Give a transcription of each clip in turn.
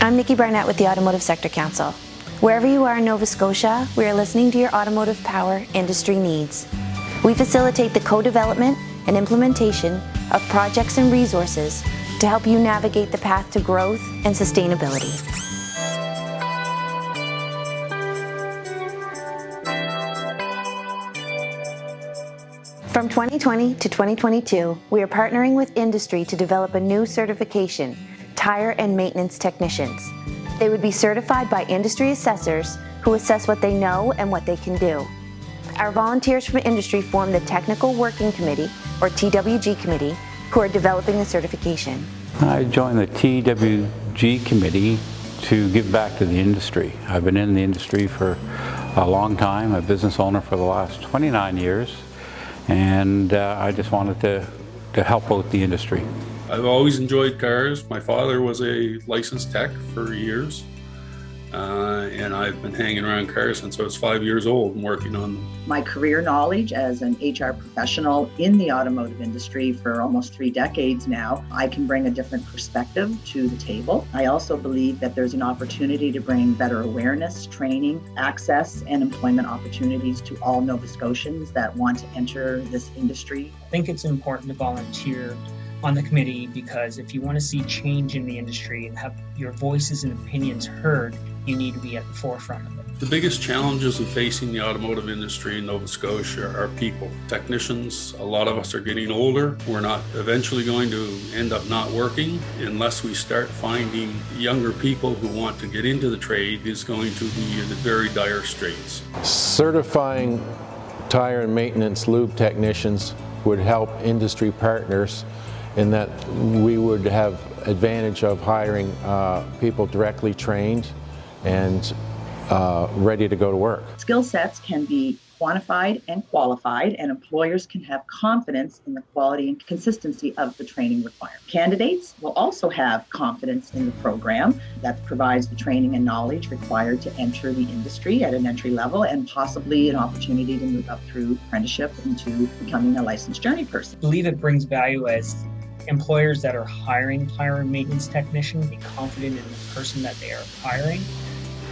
I'm Nikki Barnett with the Automotive Sector Council. Wherever you are in Nova Scotia, we are listening to your automotive power industry needs. We facilitate the co-development and implementation of projects and resources to help you navigate the path to growth and sustainability. From 2020 to 2022, we are partnering with industry to develop a new certification, Tire and Maintenance Technicians. They would be certified by industry assessors who assess what they know and what they can do. Our volunteers from industry form the Technical Working Committee, or TWG Committee, who are developing the certification. I joined the TWG Committee to give back to the industry. I've been in the industry for a long time, a business owner for the last 29 years, and I just wanted to help out the industry. I've always enjoyed cars. My father was a licensed tech for years, and I've been hanging around cars since I was 5 years old and working on them. My career knowledge as an HR professional in the automotive industry for almost 3 decades now, I can bring a different perspective to the table. I also believe that there's an opportunity to bring better awareness, training, access, and employment opportunities to all Nova Scotians that want to enter this industry. I think it's important to volunteer on the committee because if you want to see change in the industry and have your voices and opinions heard, you need to be at the forefront of it. The biggest challenges of facing the automotive industry in Nova Scotia are people. Technicians, a lot of us are getting older. We're not eventually going to end up not working unless we start finding younger people who want to get into the trade is going to be in very dire straits. Certifying tire and maintenance lube technicians would help industry partners in that we would have advantage of hiring people directly trained and ready to go to work. Skill sets can be quantified and qualified, and employers can have confidence in the quality and consistency of the training required. Candidates will also have confidence in the program that provides the training and knowledge required to enter the industry at an entry level and possibly an opportunity to move up through apprenticeship into becoming a licensed journey person. I believe it brings value as employers that are hiring tire and maintenance technician be confident in the person that they are hiring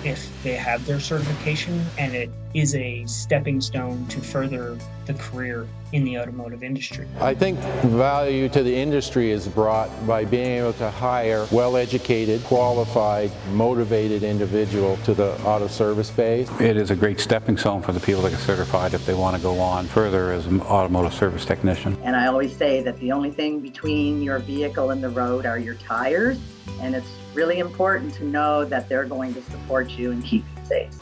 if they have their certification, and it is a stepping stone to further the career in the automotive industry. I think value to the industry is brought by being able to hire well-educated, qualified, motivated individual to the auto service base. It is a great stepping stone for the people that get certified if they want to go on further as an automotive service technician. And I always say that the only thing between your vehicle and the road are your tires, and it's really important to know that they're going to support you and keep you safe.